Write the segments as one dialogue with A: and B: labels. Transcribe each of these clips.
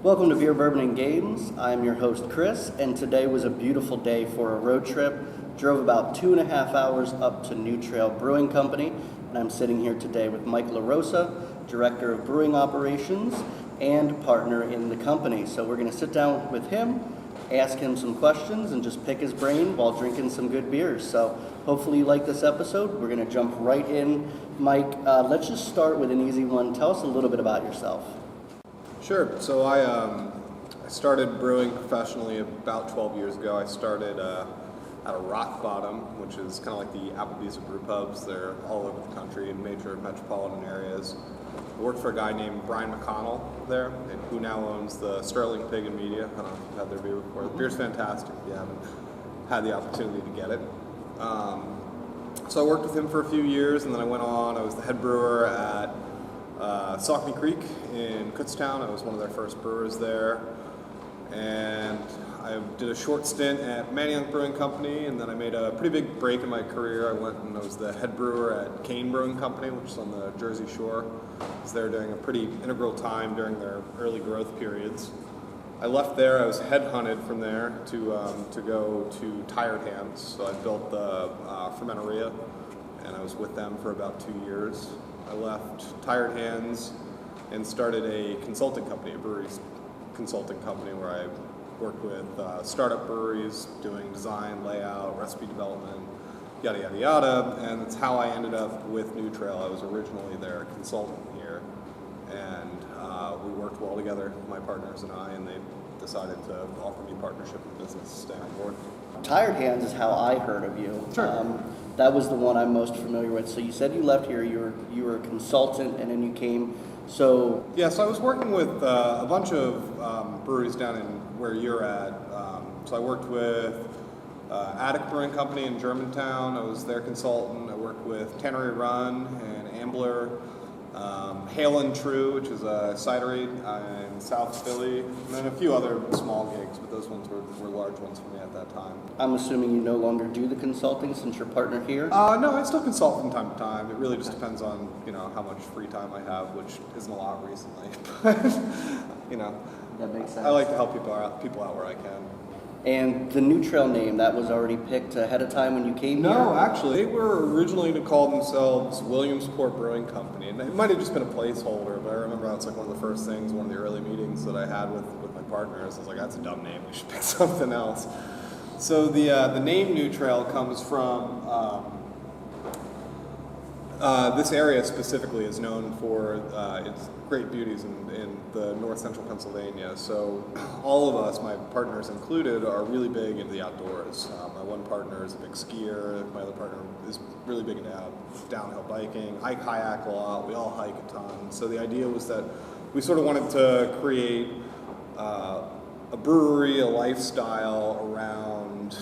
A: Welcome to Beer, Bourbon, and Games. I'm your host, Chris, and today was a beautiful day for a road trip. Drove about 2.5 hours up to New Trail Brewing Company, and I'm sitting here today with Mike LaRosa, Director of Brewing Operations and partner in the company. So we're going to sit down with him, ask him some questions, and just pick his brain while drinking some good beers. So hopefully you like this episode. We're going to jump right in. Mike, let's just start with an easy one. Tell us a little bit about yourself.
B: Sure. So I started brewing professionally about 12 years ago. I started at a Rock Bottom, which is kind of like the Applebee's of brew pubs. They're all over the country in major metropolitan areas. I worked for a guy named Brian McConnell there, who now owns the Sterling Pig and Media. I don't know if you've had their beer before. The beer's fantastic if you haven't had the opportunity to get it. So I worked with him for a few years, and then I went on. I was the head brewer at Saucony Creek in Kutztown. I was one of their first brewers there, and I did a short stint at Manayunk Brewing Company, and then I made a pretty big break in my career. I went and I was the head brewer at Kane Brewing Company, which is on the Jersey Shore. I was there during a pretty integral time during their early growth periods. I left there. I was headhunted from there to go to Tired Hands. So I built the fermenteria, and I was with them for about 2 years. I left Tired Hands and started a consulting company, a breweries consulting company, where I worked with startup breweries doing design, layout, recipe development, yada, yada, yada. And that's how I ended up with New Trail. I was originally their consultant here, and we worked well together, my partners and I, and they decided to offer me partnership in business to stay on board.
A: Tired Hands is how I heard of you.
B: Sure.
A: That was the one I'm most familiar with. So you said you left here, you were a consultant, and then you came, so...
B: Yeah, so I was working with a bunch of breweries down in where you're at. So I worked with Attic Brewing Company in Germantown. I was their consultant. I worked with Tannery Run and Ambler, Hale and True, which is a cidery in South Philly, and then a few other small gigs, but those ones were large ones for me at that time.
A: I'm assuming you no longer do the consulting since you're partnered here?
B: No, I still consult from time to time. It really just depends on, how much free time I have, which isn't a lot recently. But,
A: That makes sense.
B: I like to help people out where I can.
A: And the New Trail name, that was already picked ahead of time when you came here?
B: No, actually, they were originally to call themselves Williamsport Brewing Company, and it might have just been a placeholder, but I remember that's like one of the first things, one of the early meetings that I had with my partners. I was like, that's a dumb name, we should pick something else. So the name New Trail comes from, this area specifically is known for its great beauties in the north central Pennsylvania. So all of us, my partners included, are really big into the outdoors. My one partner is a big skier. My other partner is really big into downhill biking. I kayak a lot. We all hike a ton. So the idea was that we sort of wanted to create a brewery, a lifestyle around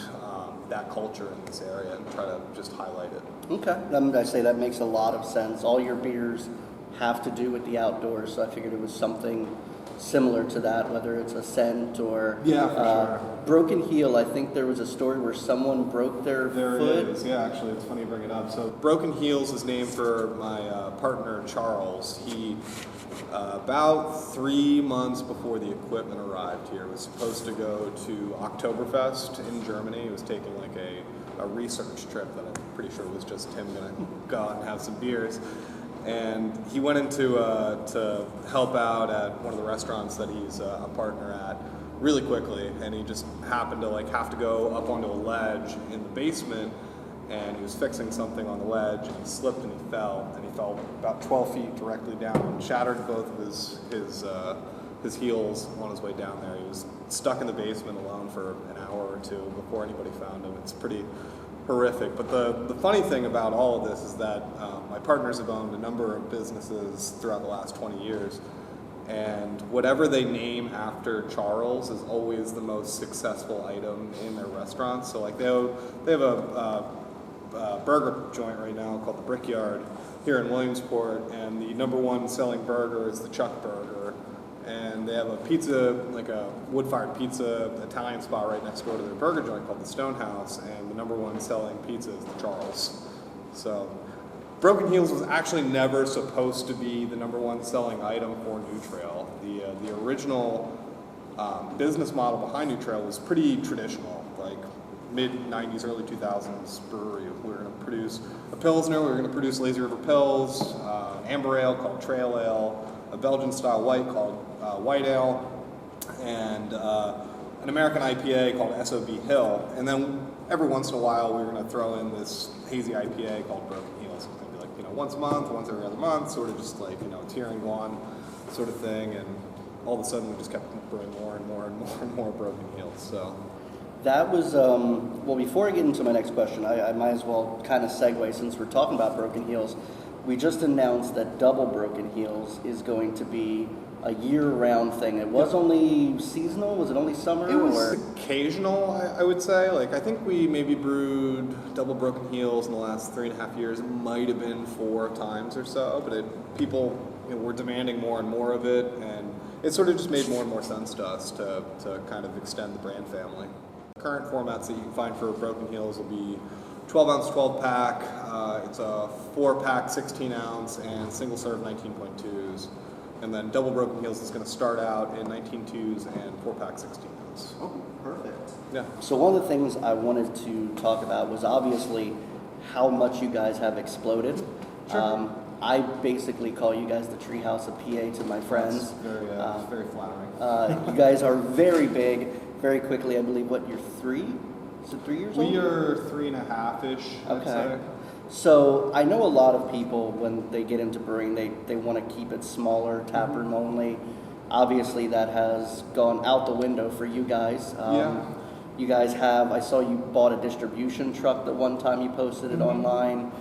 B: that culture in this area and try to just highlight it.
A: Okay, I say that makes a lot of sense. All your beers have to do with the outdoors, so I figured it was something similar to that, whether it's a scent or...
B: Yeah, for sure.
A: Broken Heel, I think there was a story where someone broke their foot.
B: There it is, yeah, actually, it's funny you bring it up. So Broken Heels is named for my partner, Charles. He, about 3 months before the equipment arrived here, was supposed to go to Oktoberfest in Germany. He was taking like a research trip that I'm pretty sure was just him going to go out and have some beers. And he went into to help out at one of the restaurants that he's a partner at really quickly, and he just happened to have to go up onto a ledge in the basement, and he was fixing something on the ledge, and he slipped and he fell about 12 feet directly down and shattered both of his heels on his way down there. He was stuck in the basement alone for an hour or two before anybody found him. It's pretty horrific. But the funny thing about all of this is that my partners have owned a number of businesses throughout the last 20 years, and whatever they name after Charles is always the most successful item in their restaurants. So they have a burger joint right now called the Brickyard here in Williamsport, and the number one selling burger is the Chuck Burger. And they have a pizza, like a wood-fired pizza Italian spot right next door to their burger joint called the Stonehouse, and the number one selling pizza is the Charles. So Broken Heels was actually never supposed to be the number one selling item for New Trail. The original business model behind New Trail was pretty traditional, like mid-90s, early 2000s brewery. We were going to produce a Pilsner, we were going to produce Lazy River Pils, an amber ale called Trail Ale, a Belgian-style white called White Ale, and an American IPA called SOB Hill. And then every once in a while, we were going to throw in this hazy IPA called Broken Heels. It's going to be like, once a month, once every other month, sort of just like, tier and go on sort of thing. And all of a sudden, we just kept brewing more and more and more and more Broken Heels. So
A: that was, well, before I get into my next question, I might as well kind of segue since we're talking about Broken Heels. We just announced that Double Broken Heels is going to be a year-round thing. It was only seasonal? Was it only summer?
B: It was occasional, I would say. Like, I think we maybe brewed Double Broken Heels in the last 3.5 years. It might have been 4 times or so, but people were demanding more and more of it, and it sort of just made more and more sense to us to kind of extend the brand family. Current formats that you can find for Broken Heels will be 12-ounce 12-pack, it's a 4-pack 16-ounce, and single-serve 19.2s. And then Double Broken Heels is going to start out in 19.2s and 4-pack 16-ounce.
A: Oh, perfect.
B: Yeah.
A: So one of the things I wanted to talk about was obviously how much you guys have exploded.
B: Sure.
A: I basically call you guys the Treehouse of PA to my friends.
B: That's very flattering.
A: You guys are very big. Very quickly, I believe, you're 3? Is it 3 years old?
B: We are 3.5-ish, I'd say.
A: So I know a lot of people, when they get into brewing, they want to keep it smaller, taproom only. Obviously, that has gone out the window for you guys. You guys have, I saw you bought a distribution truck the one time you posted it online.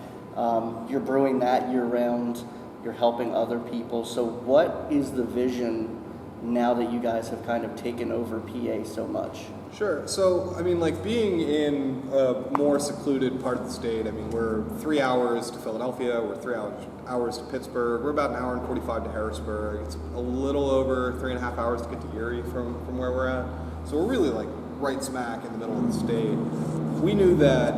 A: You're brewing that year-round. You're helping other people. So what is the vision now that you guys have kind of taken over PA so much?
B: Sure. So, I mean, like being in a more secluded part of the state, I mean, we're 3 hours to Philadelphia, we're 3 hours to Pittsburgh, we're about an hour and 45 to Harrisburg. It's a little over 3.5 hours to get to Erie from where we're at. So we're really like right smack in the middle of the state. We knew that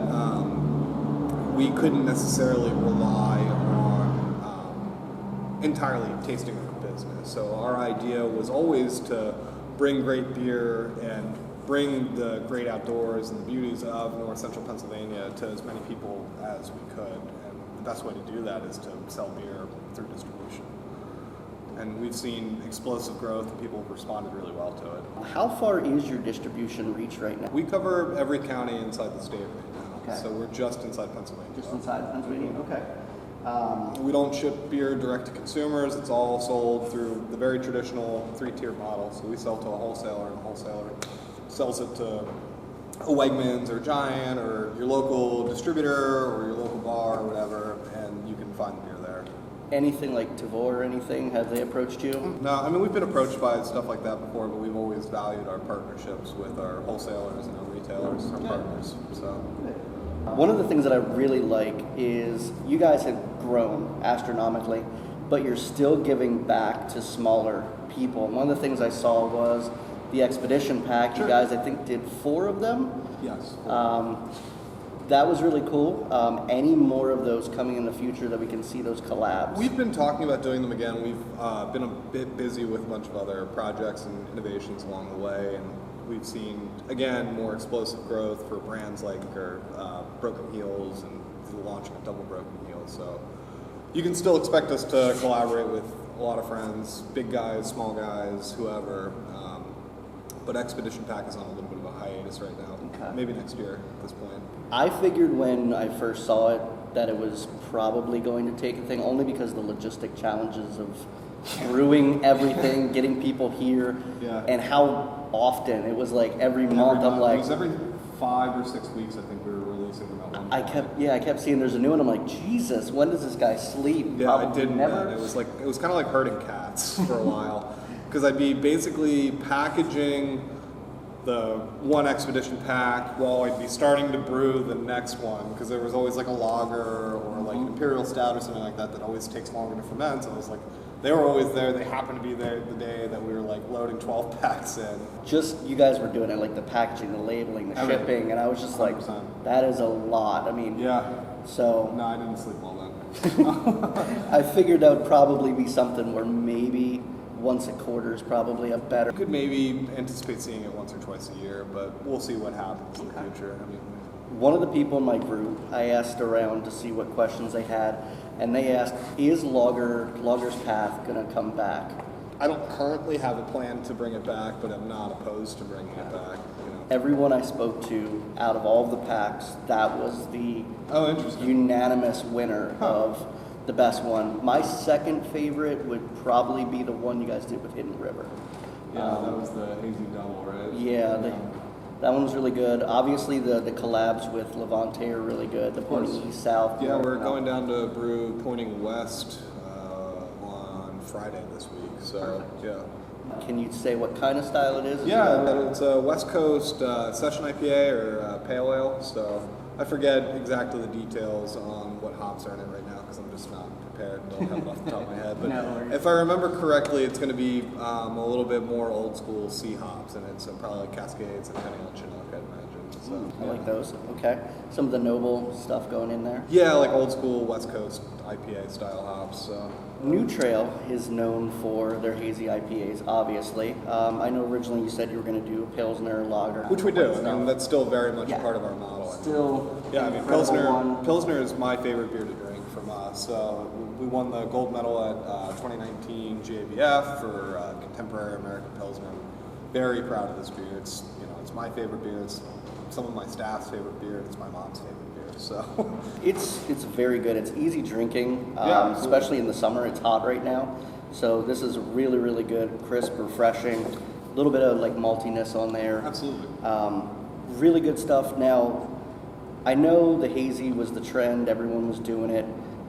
B: we couldn't necessarily rely on entirely tasting our business. So our idea was always to bring great beer and bring the great outdoors and the beauties of North Central Pennsylvania to as many people as we could. And the best way to do that is to sell beer through distribution. And we've seen explosive growth and people have responded really well to it.
A: How far is your distribution reach right now?
B: We cover every county inside the state right now.
A: Okay.
B: So we're just inside Pennsylvania.
A: Just inside Pennsylvania, okay.
B: We don't ship beer direct to consumers. It's all sold through the very traditional 3-tier model. So we sell to a wholesaler, and the wholesaler sells it to a Wegmans or Giant or your local distributor or your local bar or whatever, and you can find the beer there.
A: Anything like Tavor or anything? Have they approached you?
B: No, I mean, we've been approached by stuff like that before, but we've always valued our partnerships with our wholesalers and our retailers, our partners. So.
A: One of the things that I really like is you guys have grown astronomically, but you're still giving back to smaller people. And one of the things I saw was the Expedition Pack.
B: Sure.
A: You guys, I think, did 4 of them.
B: Yes.
A: That was really cool. Any more of those coming in the future that we can see those collabs?
B: We've been talking about doing them again. We've been a bit busy with a bunch of other projects and innovations along the way, and we've seen, again, more explosive growth for brands like Broken Heels and the launch of Double Broken Heels. So you can still expect us to collaborate with a lot of friends, big guys, small guys, whoever. But Expedition Pack is on a little bit of a hiatus right now.
A: Okay.
B: Maybe next year at this point.
A: I figured when I first saw it that it was probably going to take a thing, only because the logistic challenges of brewing everything, getting people here, and how often. It was like every month. I'm like,
B: it was every 5 or 6 weeks. I think we were releasing them at one point.
A: I kept seeing there's a new one. I'm like, Jesus, when does this guy sleep?
B: Yeah,
A: Probably
B: I did.
A: never.
B: It was kind of like herding cats for a while, because I'd be basically packaging the one Expedition Pack while I'd be starting to brew the next one, because there was always like a lager or like an Imperial Stout or something like that that always takes longer to ferment. So I was like, they were always there. They happened to be there the day that we were like loading 12 packs in.
A: Just, you guys were doing it, like the packaging, the labeling, the shipping, and I was just
B: 100%.
A: like, that is a lot. I mean, so.
B: No, I didn't sleep well then.
A: I figured that would probably be something where maybe once a quarter is probably a better.
B: You could maybe anticipate seeing it once or twice a year, but we'll see what happens in the future. I mean,
A: one of the people in my group, I asked around to see what questions they had, and they asked, is Lager's Path going to come back?
B: I don't currently have a plan to bring it back, but I'm not opposed to bringing it back. You know.
A: Everyone I spoke to, out of all of the packs, that was the
B: interesting.
A: unanimous winner of the best one. My second favorite would probably be the one you guys did with Hidden River.
B: Yeah, that was the Hazy Double, right?
A: Yeah, that one was really good. Obviously, the collabs with Levante are really good. The pointing east-south.
B: Yeah, we're going down to brew pointing west on Friday this week. So, yeah.
A: Can you say what kind of style it is?
B: Yeah, it's a West Coast Session IPA or Pale Ale. So I forget exactly the details on what hops are in it right now because I'm just not prepared. Don't have it off the top of my head. But if I remember correctly, it's going to be a little bit more old school C hops in it. So probably like Cascades and Centennial Chinook, I'd imagine. So,
A: I like those. Okay. Some of the noble stuff going in there.
B: Yeah, like old school West Coast IPA style hops. So.
A: New Trail is known for their hazy IPAs, obviously. I know originally you said you were going to do a Pilsner Lager.
B: Which we do. I mean, that's still very much a part of our model.
A: Still,
B: yeah, I mean, Pilsner is my favorite beer to drink from us. We won the gold medal at 2019 GABF for Contemporary American Pilsner. I'm very proud of this beer. It's my favorite beer. It's some of my staff's favorite beer. It's my mom's favorite beer. So
A: it's very good. It's easy drinking, especially in the summer. It's hot right now, so this is really, really good, crisp, refreshing. A little bit of like maltiness on there.
B: Absolutely.
A: Really good stuff. Now, I know the hazy was the trend. Everyone was doing it.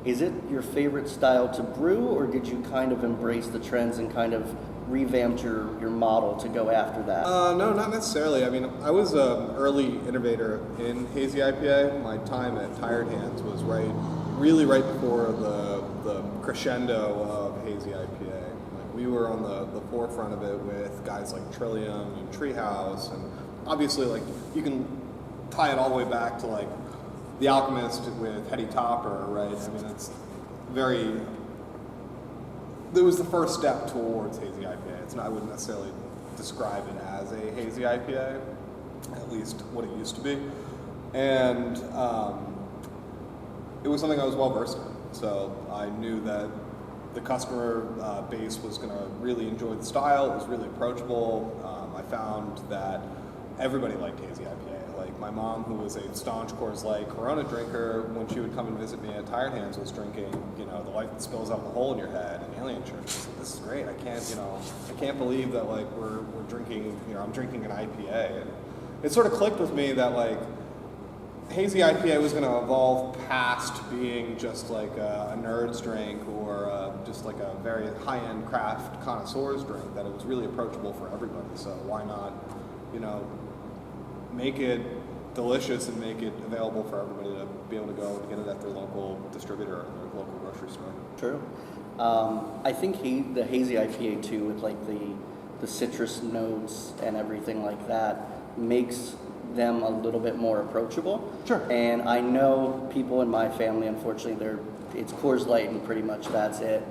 A: Is it your favorite style to brew, or did you kind of embrace the trends and kind of revamped your model to go after that?
B: No, not necessarily. I mean, I was an early innovator in Hazy IPA. My time at Tired Hands was really right before the crescendo of Hazy IPA. Like, we were on the forefront of it with guys like Trillium and Treehouse, and obviously, like, you can tie it all the way back to like The Alchemist with Hetty Topper, right? I mean, it's it was the first step towards Hazy IPA. I wouldn't necessarily describe it as a Hazy IPA, at least what it used to be. And it was something I was well versed in. So I knew that the customer base was going to really enjoy the style. It was really approachable. I found that everybody liked Hazy IPA. Like my mom, who was a staunch Coors Light Corona drinker, when she would come and visit me at Tired Hands, was drinking, the light that spills out of the hole in your head and Alien Church. She's like, this is great. I can't believe that like we're drinking, I'm drinking an IPA. And it sort of clicked with me that like Hazy IPA was going to evolve past being just like a nerd's drink or just like a very high-end craft connoisseur's drink. That it was really approachable for everybody. So why not, make it delicious and make it available for everybody to be able to go and get it at their local distributor or their local grocery store.
A: True. I think the Hazy IPA too, with like the citrus notes and everything like that, makes them a little bit more approachable.
B: Sure.
A: And I know people in my family, unfortunately, it's Coors Light and pretty much that's it.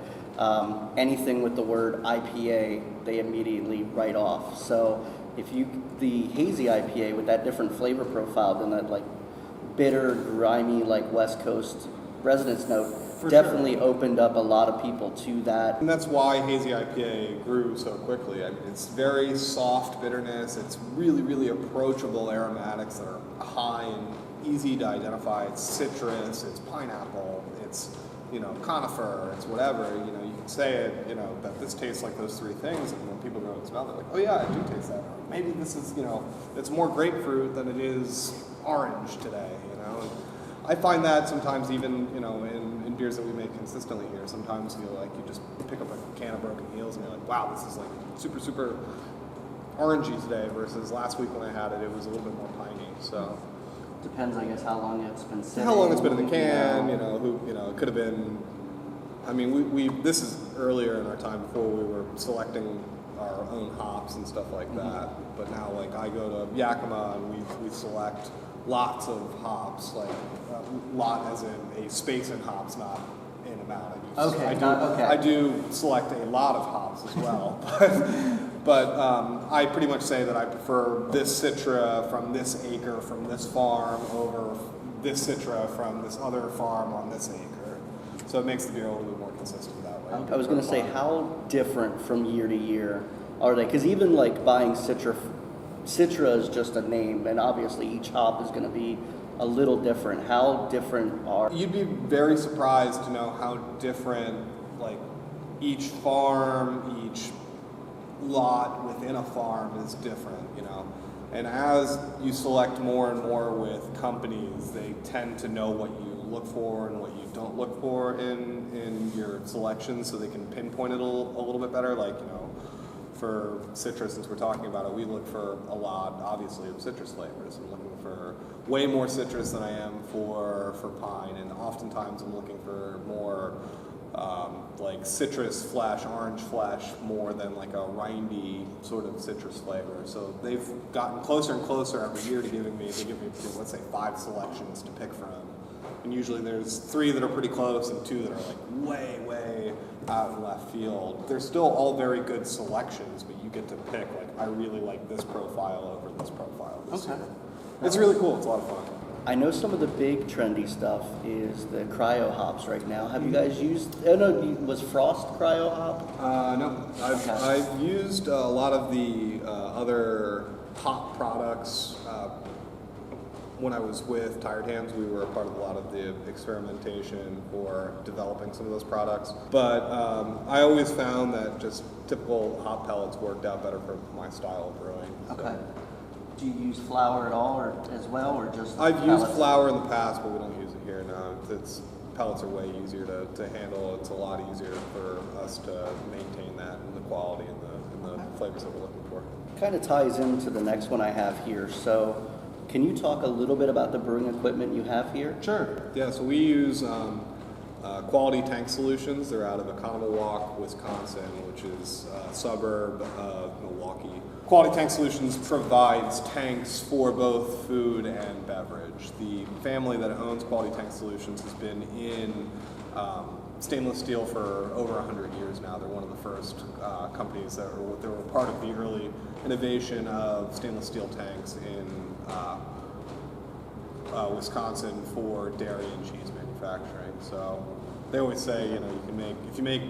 A: Anything with the word IPA, they immediately write off. So the Hazy IPA with that different flavor profile than that like bitter, grimy, like West Coast residence note, definitely opened up a lot of people to that.
B: And that's why Hazy IPA grew so quickly. I mean, it's very soft bitterness. It's really, really approachable aromatics that are high and easy to identify. It's citrus, it's pineapple, it's conifer, it's whatever. You can say it, that this tastes like those three things, and when people go and smell it, they're like, oh yeah, I do taste that. Or maybe this is, it's more grapefruit than it is orange today, And I find that sometimes even, in beers that we make consistently here, sometimes you just pick up a can of Broken Heels and you're like, wow, this is like super, super orangey today versus last week when I had it, it was a little bit more piney, so.
A: Depends, I guess, how long it's been sitting.
B: How long it's been in the can, it could have been, I mean, we this is earlier in our time before we were selecting our own hops and stuff like that, but now, like, I go to Yakima and we select lots of hops, like, lot as in a space in hops, not in a out.
A: Okay,
B: I do select a lot of hops as well, but I pretty much say that I prefer this Citra from this acre from this farm over this Citra from this other farm on this acre. So it makes the beer a little bit more consistent that way.
A: I was going to say, how different from year to year are they? Because even like buying Citra is just a name, and obviously each hop is going to be a little different. How different are?
B: You'd be very surprised to know how different, like, each farm, each lot within a farm is different, you know. And as you select more and more with companies, they tend to know what you look for and what you don't look for in your selection, so they can pinpoint it a little bit better. Like, you know, for citrus, since we're talking about it, we look for a lot, obviously, of citrus flavors. I'm looking for way more citrus than I am for pine, and oftentimes I'm looking for more like citrus flash, orange flash, more than like a rindy sort of citrus flavor. So they've gotten closer and closer every year to they give me, let's say, 5 selections to pick from. And usually there's 3 that are pretty close and 2 that are like way out in left field. They're still all very good selections, but you get to pick, like, I really like this profile over this profile this year. It's really cool. It's a lot of fun.
A: I know some of the big trendy stuff is the Cryohops right now. Have you guys used? Oh no, was Frost Cryohop?
B: No, I've used a lot of the other hop products. When I was with Tired Hands, we were a part of a lot of the experimentation for developing some of those products. But I always found that just typical hop pellets worked out better for my style of brewing.
A: Okay. Do you use flour at all, or as well, or just?
B: I've used flour in the past, but we don't use it here now. Pellets are way easier to handle. It's a lot easier for us to maintain that and the quality and the flavors that we're looking for.
A: Kind of ties into the next one I have here. So, can you talk a little bit about the brewing equipment you have here?
B: Sure. Yeah. So we use Quality Tank Solutions. They're out of Economilwaukee, Wisconsin, which is a suburb of Milwaukee. Quality Tank Solutions provides tanks for both food and beverage. The family that owns Quality Tank Solutions has been in stainless steel for over 100 years now. They're one of the first companies that were part of the early innovation of stainless steel tanks in Wisconsin for dairy and cheese manufacturing. So they always say, you know, if you make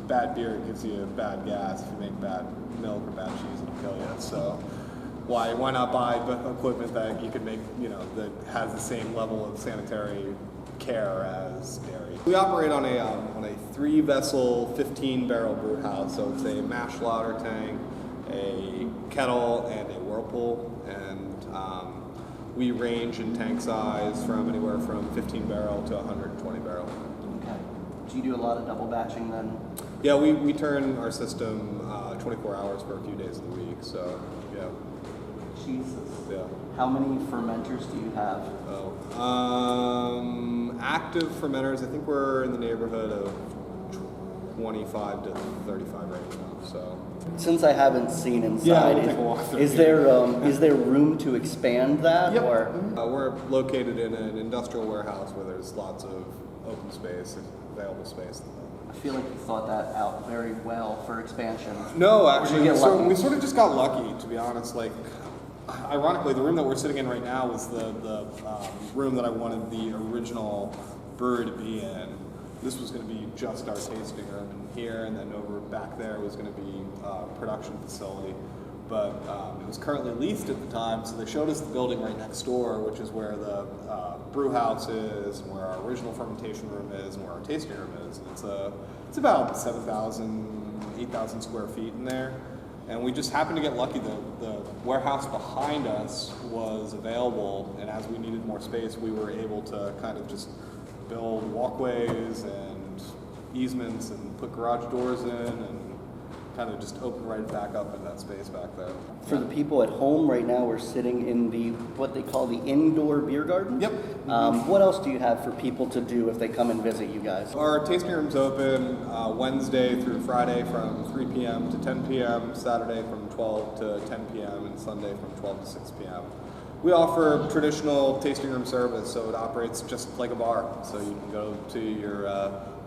B: bad beer, it gives you bad gas. If you make bad milk or bad cheese, it'll kill you. So why not buy equipment that you could make, that has the same level of sanitary care as dairy? We operate on a 3-vessel, 15-barrel brew house. So it's a mash lauter tank, a kettle, and a whirlpool. And we range in tank size from anywhere from 15-barrel to 120-barrel.
A: Okay. Do you do a lot of double batching then?
B: Yeah, we turn our system 24 hours for a few days of the week, so yeah.
A: Jesus.
B: Yeah.
A: How many fermenters do you have?
B: Active fermenters, I think we're in the neighborhood of 25 to 35 right now, so.
A: Since I haven't seen inside,
B: yeah, we'll take a walk through.
A: Is there room to expand that?
B: Yep.
A: Or?
B: We're located in an industrial warehouse where there's lots of open space, available space.
A: I feel like you thought that out very well for expansion.
B: No, actually, we sort of just got lucky, to be honest. Like, ironically, the room that we're sitting in right now was the room that I wanted the original brewery to be in. This was going to be just our tasting room in here, and then over back there was going to be a production facility. But it was currently leased at the time, so they showed us the building right next door, which is where the brew house is, and where our original fermentation room is, and where our tasting room is. And it's about 7,000, 8,000 square feet in there. And we just happened to get lucky. The warehouse behind us was available, and as we needed more space, we were able to kind of just build walkways and easements and put garage doors in and kind of just open right back up in that space back there.
A: For the people at home right now, we're sitting in what they call the indoor beer garden.
B: Yep.
A: What else do you have for people to do if they come and visit you guys?
B: Our tasting room's open Wednesday through Friday from 3 p.m. to 10 p.m., Saturday from 12 to 10 p.m., and Sunday from 12 to 6 p.m. We offer traditional tasting room service, so it operates just like a bar. So you can go to your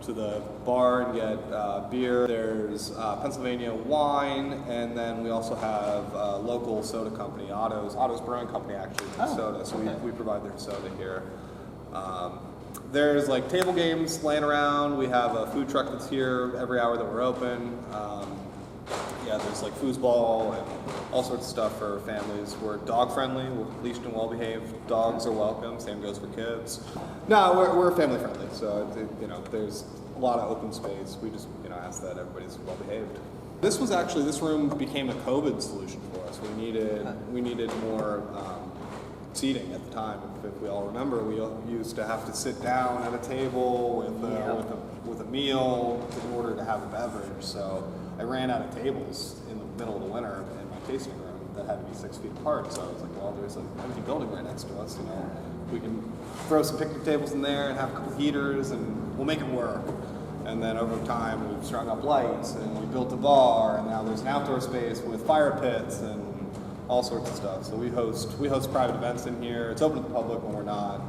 B: to the bar and get beer. There's Pennsylvania wine, and then we also have a local soda company, Otto's Brewing Company actually makes soda, so we provide their soda here. There's like table games laying around. We have a food truck that's here every hour that we're open. There's like foosball and all sorts of stuff for families. We're dog friendly, we're leashed and well behaved. Dogs are welcome. Same goes for kids. No, we're family friendly. So there's a lot of open space. We just ask that everybody's well behaved. This room became a COVID solution for us. We needed more seating at the time. If we all remember, we used to have to sit down at a table with a meal in order to have a beverage. So I ran out of tables in the middle of the winter in my tasting room that had to be 6 feet apart. So I was like, well, there's an empty building right next to us. We can throw some picnic tables in there and have a couple heaters, and we'll make it work. And then over time, we've strung up lights, and we built a bar, and now there's an outdoor space with fire pits and all sorts of stuff. So we host private events in here. It's open to the public when we're not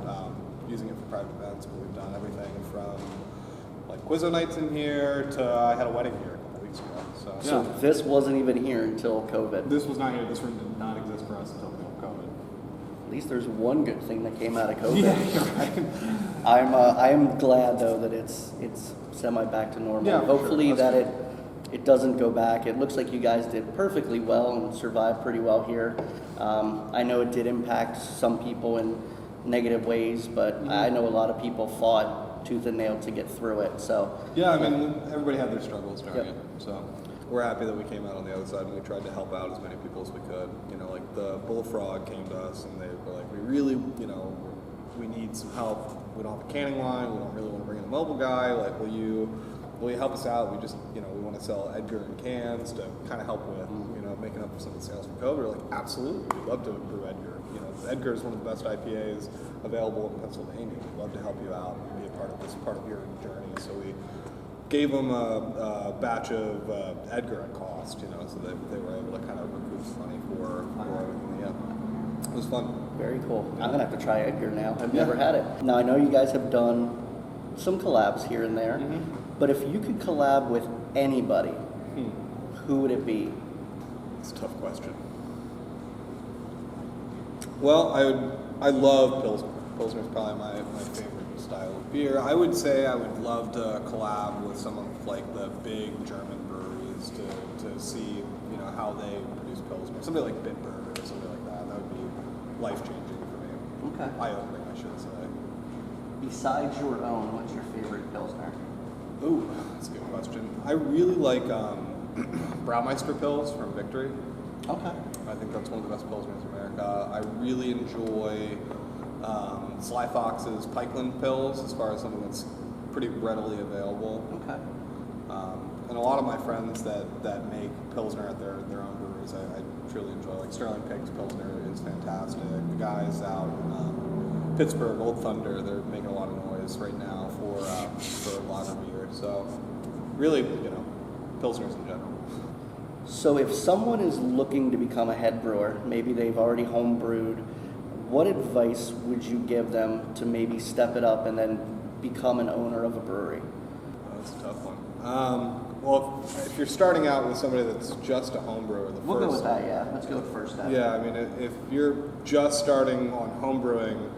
B: using it for private events, but we've done everything from like Quizzo nights in here to I had a wedding here a couple weeks ago.
A: So this wasn't even here until COVID.
B: This was not here. This room did not exist for us until COVID.
A: At least there's one good thing that came out of COVID.
B: Yeah, you're right.
A: I am glad though that it's semi back to normal.
B: Yeah,
A: Hopefully
B: sure.
A: that it doesn't go back. It looks like you guys did perfectly well and survived pretty well here. I know it did impact some people in negative ways, but I know a lot of people fought tooth and nail to get through it. So
B: yeah, I mean everybody had their struggles during it. So we're happy that we came out on the other side and we tried to help out as many people as we could. Like the Bullfrog came to us and they were like, we really, we need some help. We don't have a canning line. We don't really want to bring in a mobile guy. Like, will you help us out? We just, we want to sell Edgar and cans to kind of help with, making up for some of the sales from COVID. We're like, absolutely. We'd love to brew Edgar. Edgar is one of the best IPAs available in Pennsylvania. We'd love to help you out and be a part of this part of your journey. So we gave them a batch of Edgar at cost, so they were able to kind of recoup some money for everything. Yeah, it was fun.
A: Very cool. I'm gonna have to try Edgar now. I've never had it. Now I know you guys have done some collabs here and there, but if you could collab with anybody, who would it be?
B: It's a tough question. Well, I love Pilsner. Pilsner is probably my favorite style of beer. I would say I would love to collab with some of like the big German breweries to see how they produce Pilsner. Somebody like Bitburger or something like that. That would be life-changing for me.
A: Okay.
B: Eye-opening, I should say.
A: Besides your own, what's your favorite Pilsner?
B: Ooh, that's a good question. I really like Braumeister Pils from Victory.
A: Okay.
B: I think that's one of the best Pilsners in America. I really enjoy Sly Fox's Pikeland Pils as far as something that's pretty readily available.
A: Okay.
B: And a lot of my friends that make Pilsner at their own breweries, I truly enjoy. Like Sterling Pig's Pilsner is fantastic. The guys out in Pittsburgh, Old Thunder, they're making a lot of noise right now for lager beer. So really, Pilsners in general.
A: So if someone is looking to become a head brewer, maybe they've already home brewed, what advice would you give them to maybe step it up and then become an owner of a brewery?
B: That's a tough one. Well, if you're starting out with somebody that's just a home brewer,
A: We'll go with that, yeah. Let's go with first step.
B: Yeah, I mean, if you're just starting on home brewing,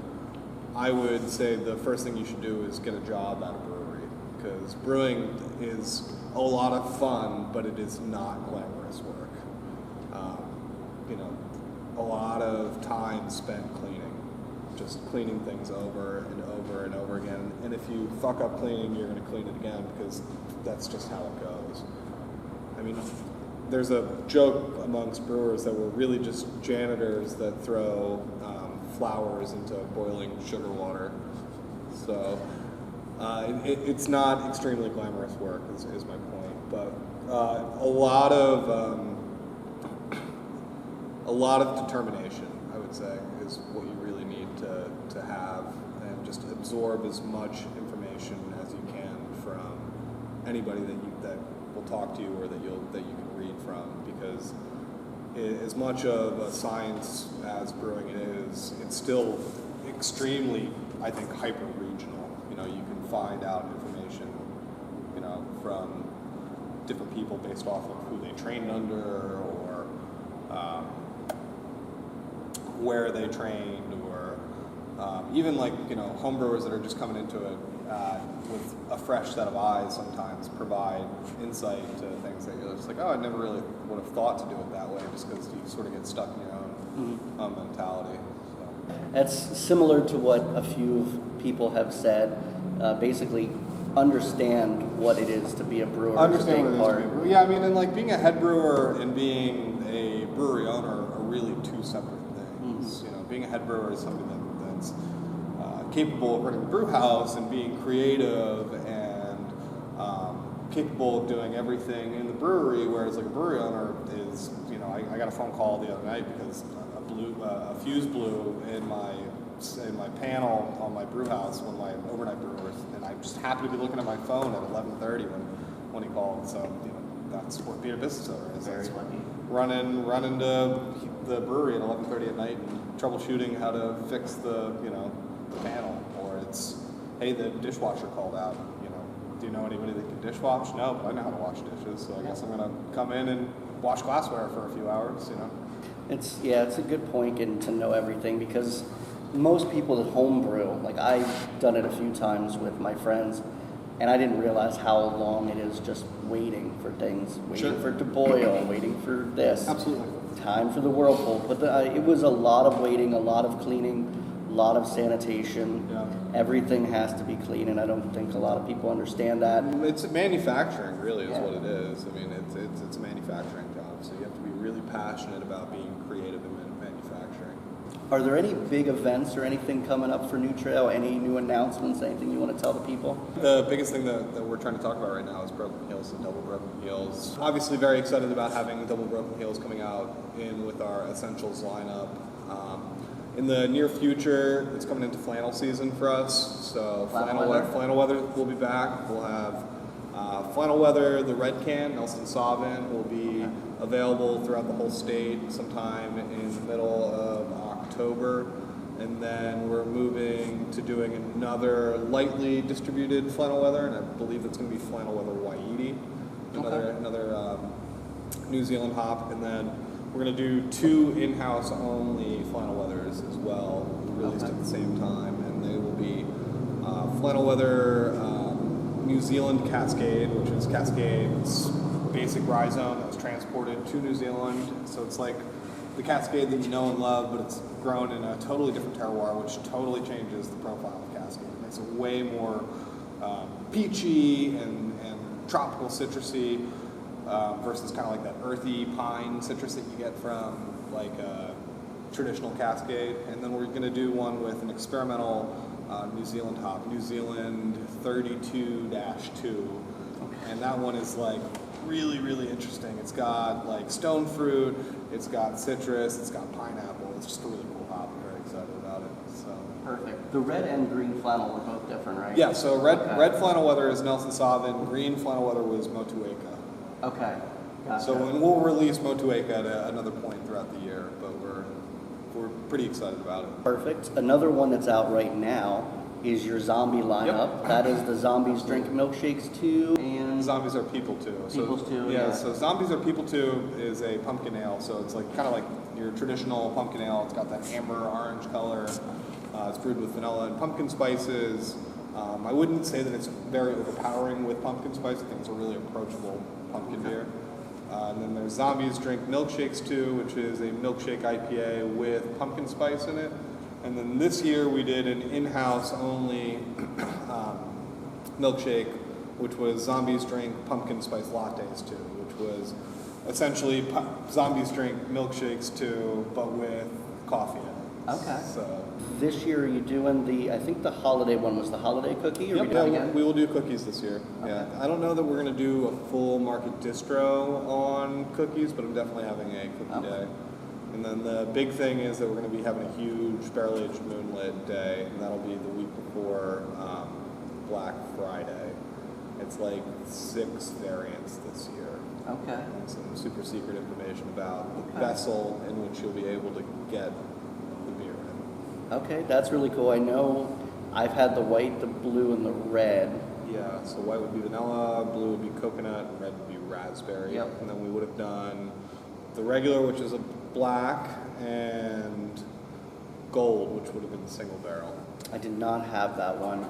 B: I would say the first thing you should do is get a job at a brewery, because brewing is a lot of fun, but it is not glamorous work. A lot of time spent cleaning, just cleaning things over and over and over again. And if you fuck up cleaning, you're going to clean it again, because that's just how it goes. I mean, there's a joke amongst brewers that we're really just janitors that throw flowers into boiling sugar water. So it's not extremely glamorous work, is my point. But a lot of determination, I would say, is what you really need to have, and just absorb as much information as you can from anybody that will talk to you or that you can read from, because as much of a science as brewing is, it's still extremely, I think, hyper-regional. You can find out information from different people based off of who they trained under or where they trained, or even homebrewers that are just coming into it with a fresh set of eyes sometimes provide insight to things that you're just like, oh, I never really would have thought to do it that way, just because you sort of get stuck in your own mentality. So.
A: That's similar to what a few people have said. Basically, understand what it is to be a brewer.
B: Understand what it is to be a brewer. Yeah, I mean, and being a head brewer and being a brewery owner are really two separate things. Being a head brewer is something that's capable of running the brew house and being creative and capable of doing everything in the brewery, whereas a brewery owner is, I got a phone call the other night because a fuse blew in my panel on my brew house, one of my overnight brewers, and I just happened to be looking at my phone at 11:30 when he called. So that's what being a business owner is.
A: Very lucky.
B: Running to the brewery at 11:30 at night and troubleshooting how to fix the panel, or it's, hey, the dishwasher called out. Do you know anybody that can dishwash? No, but I know how to wash dishes, so I guess I'm gonna come in and wash glassware for a few hours.
A: It's a good point, getting to know everything, because most people that homebrew, I've done it a few times with my friends, and I didn't realize how long it is just waiting for things, waiting for it to boil, waiting for this.
B: Absolutely.
A: Time for the whirlpool. But it was a lot of waiting, a lot of cleaning, a lot of sanitation.
B: Yeah.
A: Everything has to be clean, and I don't think a lot of people understand that.
B: It's manufacturing, really, is what it is. I mean, it's a manufacturing job, so you have to be really passionate about being creative in manufacturing.
A: Are there any big events or anything coming up for New Trail? Any new announcements? Anything you want to tell the people?
B: The biggest thing that we're trying to talk about right now is Broken Heels and Double Broken Heels. Obviously very excited about having Double Broken Heels coming out in with our Essentials lineup. In the near future, it's coming into flannel season for us. So flannel weather will be back. We'll have flannel weather, the red can, Nelson Sauvin, will be available throughout the whole state sometime in the middle of October. And then we're moving to doing another lightly distributed flannel weather, and I believe that's going to be flannel weather Waiiti, another New Zealand hop. And then we're going to do 2 in-house only flannel weathers as well, released at the same time, and they will be flannel weather New Zealand Cascade, which is Cascade's basic rhizome that was transported to New Zealand. So it's like the Cascade that you know and love, but it's grown in a totally different terroir, which totally changes the profile of Cascade. It makes it way more peachy and tropical citrusy versus kind of like that earthy pine citrus that you get from traditional Cascade. And then we're going to do one with an experimental New Zealand hop, New Zealand 32-2. And that one is really, really interesting. It's got stone fruit, it's got citrus, it's got pineapple. It's just a really cool hop. I'm very excited about it. So
A: perfect. The red and green flannel were both different, right?
B: Yeah, so red flannel weather is Nelson Sauvin, green flannel weather was Motueka.
A: Okay. Gotcha.
B: So we'll release Motueka at another point throughout the year, but we're pretty excited about it.
A: Perfect. Another one that's out right now is your zombie lineup. That is the Zombies Drink Milkshakes 2 and
B: Zombies Are People Too.
A: People's Too.
B: Yeah, so Zombies Are People Too is a pumpkin ale. So it's kind of like your traditional pumpkin ale. It's got that amber orange color. It's brewed with vanilla and pumpkin spices. I wouldn't say that it's very overpowering with pumpkin spice. I think it's a really approachable pumpkin beer. And then there's Zombies Drink Milkshakes 2, which is a milkshake IPA with pumpkin spice in it. And then this year we did an in-house only milkshake, which was Zombies Drink Pumpkin Spice Lattes 2, which was essentially Zombies Drink Milkshakes 2, but with coffee in it.
A: Okay.
B: So
A: this year are you doing I think the holiday one was the holiday cookie? Or
B: we will do cookies this year.
A: Okay.
B: Yeah, I don't know that we're going to do a full market distro on cookies, but I'm definitely having a cookie day. And then the big thing is that we're going to be having a huge barrel-aged moonlit day, and that'll be the week before Black Friday. It's 6 variants this year.
A: Okay.
B: And some super secret information about the vessel in which you'll be able to get the beer in.
A: Okay, that's really cool. I know I've had the white, the blue, and the red.
B: Yeah, so white would be vanilla, blue would be coconut, and red would be raspberry.
A: Yep.
B: And then we would have done the regular, which is a black, and gold, which would have been the single barrel.
A: I did not have that one,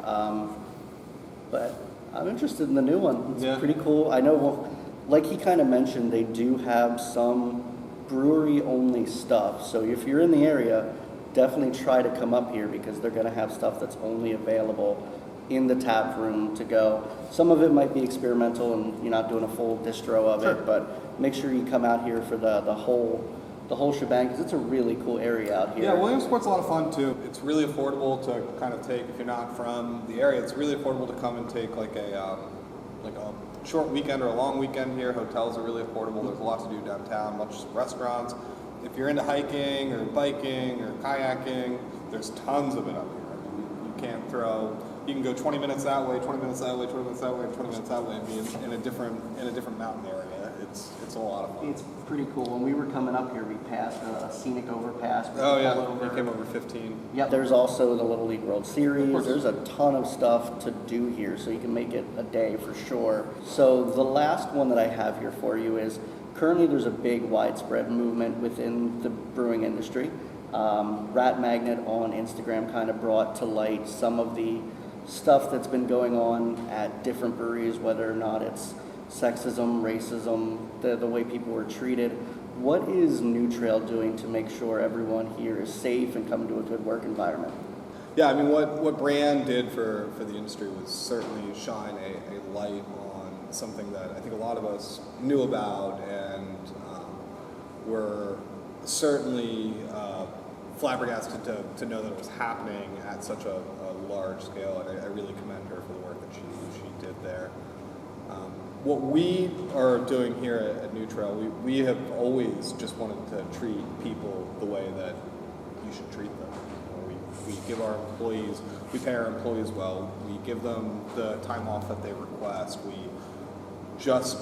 A: but I'm interested in the new one. It's pretty cool. I know, well, like he kind of mentioned, they do have some brewery-only stuff. So if you're in the area, definitely try to come up here because they're going to have stuff that's only available in the tap room to go. Some of it might be experimental and you're not doing a full distro of it, but make sure you come out here for the whole shebang because it's a really cool area out here.
B: Yeah, Williamsport's a lot of fun too. It's really affordable to kind of take, if you're not from the area, it's really affordable to come and take like a short weekend or a long weekend here. Hotels are really affordable. There's a lot to do downtown, much restaurants. If you're into hiking or biking or kayaking, there's tons of it up here. I mean, you can't throw. You can go 20 minutes that way, 20 minutes that way, 20 minutes that way, 20 minutes that way, and be in a different mountain area. It's a lot of fun.
A: It's pretty cool. When we were coming up here, we passed a scenic overpass.
B: Oh yeah, we came over 15.
A: Yep. There's also the Little League World Series. There's a ton of stuff to do here, so you can make it a day for sure. So the last one that I have here for you is currently there's a big widespread movement within the brewing industry. Rat Magnet on Instagram kind of brought to light some of the stuff that's been going on at different breweries, whether or not it's sexism, racism, the way people were treated. What is New Trail doing to make sure everyone here is safe and coming to a good work environment?
B: Yeah, I mean, what Brand did for the industry was certainly shine a light on something that I think a lot of us knew about and were certainly flabbergasted to know that it was happening at such a large scale, and I really commend her for the work that she did there. What we are doing here at New Trail, we have always just wanted to treat people the way that you should treat them. We give our employees, we pay our employees well, we give them the time off that they request, we just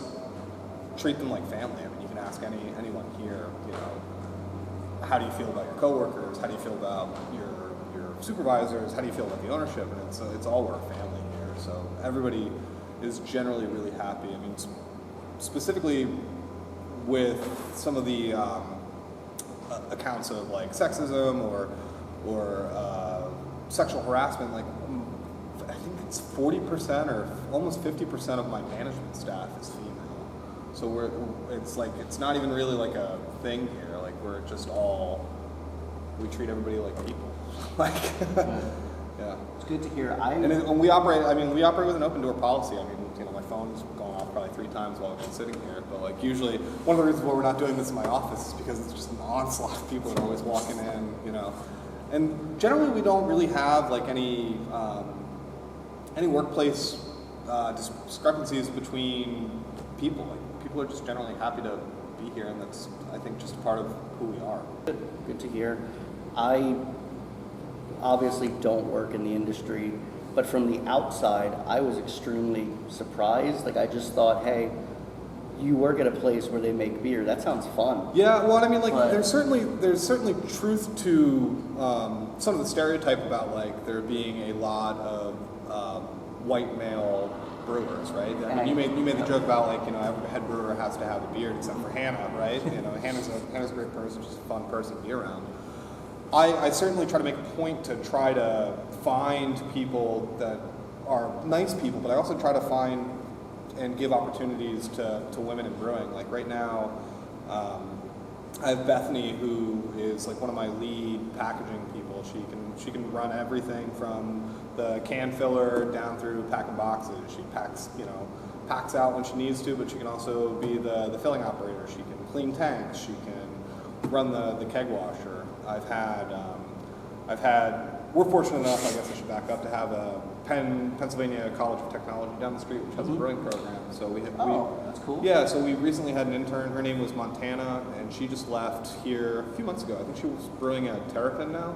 B: treat them like family. I mean, you can ask anyone here, you know, how do you feel about your coworkers? How do you feel about your supervisors? How do you feel about the ownership? And it's all we're a family here, so everybody is generally really happy. I mean, specifically with some of the accounts of like sexism or sexual harassment, like I think it's 40% or almost 50% of my management staff is female. So it's not even really like a thing here. Like we treat everybody like people. Like, yeah.
A: It's good to hear.
B: And we operate with an open door policy. I mean, you know, my phone's gone off probably 3 times while I've been sitting here. But like usually, one of the reasons why we're not doing this in my office is because it's just an onslaught of people that are always walking in, you know. And generally, we don't really have like any workplace discrepancies between people. Like people are just generally happy to be here, and that's, I think, just a part of who we are.
A: Good to hear. I obviously don't work in the industry, but from the outside, I was extremely surprised. Like I just thought, hey, you work at a place where they make beer. That sounds fun.
B: Yeah, well, I mean, like there's certainly truth to some of the stereotype about like there being a lot of white male brewers, right? I mean, you made the joke about like, you know, every head brewer has to have a beard except for Hannah, right? You know, Hannah's a great person, she's a fun person to be around. I certainly try to make a point to try to find people that are nice people, but I also try to find and give opportunities to women in brewing. Like right now, I have Bethany, who is like one of my lead packaging people. She can run everything from the can filler down through packing boxes. She packs out when she needs to, but she can also be the filling operator. She can clean tanks. She can run the keg washer. We're fortunate enough, I guess I should back up, to have a Pennsylvania College of Technology down the street, which has a brewing program. So
A: that's cool.
B: Yeah, so we recently had an intern. Her name was Montana, and she just left here a few months ago. I think she was brewing at Terrapin now.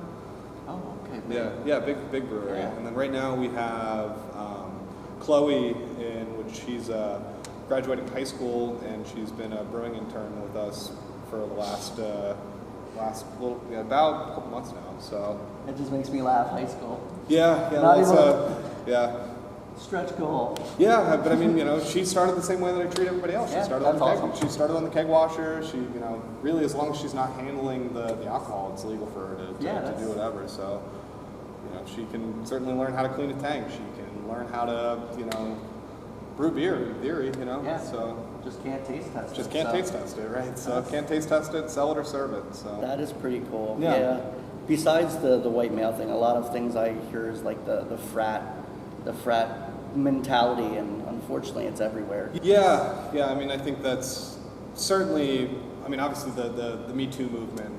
A: Oh, okay.
B: Yeah, big brewery. Yeah. And then right now we have Chloe, in which she's graduating high school, and she's been a brewing intern with us for the last about a couple months now. So
A: it just makes me laugh. High school.
B: Yeah.
A: Stretch goal.
B: Yeah, but I mean, she started the same way that I treat everybody else.
A: Yeah,
B: She started on the
A: that's
B: keg.
A: awesome.
B: She started on the keg washer. She, really, as long as she's not handling the alcohol, it's legal for her to do whatever. So, she can certainly learn how to clean a tank. She can learn how to, brew beer in theory.
A: Yeah.
B: So
A: just can't taste test it.
B: just can't taste test it, right? So can't taste test it, sell it or serve it. So
A: That is pretty cool.
B: Yeah.
A: Besides the white male thing, a lot of things I hear is like the frat mentality, and unfortunately it's everywhere.
B: Yeah. I mean, I think that's certainly. I mean, obviously the Me Too movement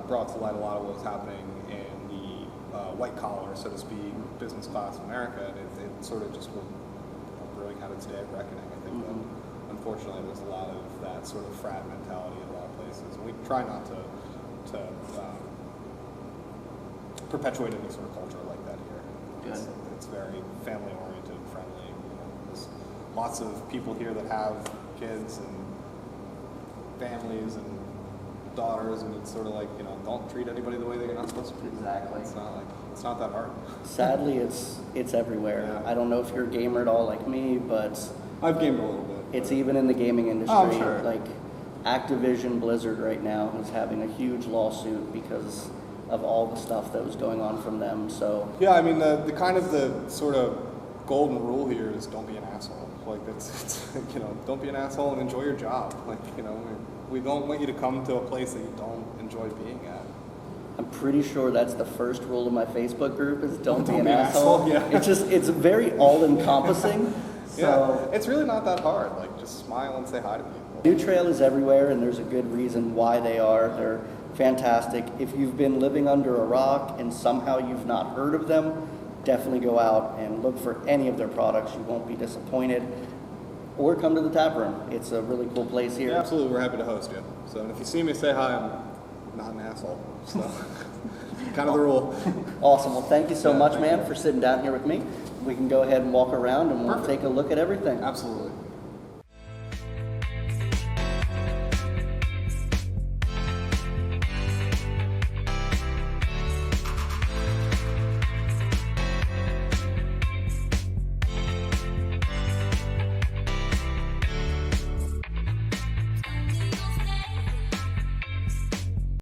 B: brought to light a lot of what was happening in the white collar, so to speak, business class America, and it sort of just what Brewing had its day of reckoning. I think that unfortunately there's a lot of that sort of frat mentality in a lot of places, and we try not to perpetuate any sort of culture like that here. It's very family oriented, friendly. There's lots of people here that have kids and families and daughters, and it's sort of like, don't treat anybody the way that you're not supposed to.
A: Exactly.
B: It's not that hard.
A: Sadly, it's everywhere.
B: Yeah.
A: I don't know if you're a gamer at all like me, but
B: I've gamed a little bit.
A: it's even in the gaming industry.
B: Oh, I'm sure.
A: Like Activision Blizzard right now is having a huge lawsuit because of all the stuff that was going on from them. So
B: Yeah, I mean, the kind of the sort of golden rule here is don't be an asshole. Like it's don't be an asshole and enjoy your job. Like, we don't want you to come to a place that you don't enjoy being at.
A: I'm pretty sure that's the first rule of my Facebook group is don't be an
B: be an
A: asshole.
B: asshole, yeah.
A: It's very all encompassing. So
B: Yeah, it's really not that hard. Like, just smile and say hi to people.
A: New Trail is everywhere, and there's a good reason why they are. They're fantastic. If you've been living under a rock and somehow you've not heard of them, definitely go out and look for any of their products. You won't be disappointed. Or come to the tap room. It's a really cool place here.
B: Yeah, absolutely. We're happy to host you. So, and if you see me, say hi. I'm not an asshole. So, kind of the rule.
A: Awesome. Well, thank you so much, man, for sitting down here with me. We can go ahead and walk around, and we'll take a look at everything.
B: Absolutely.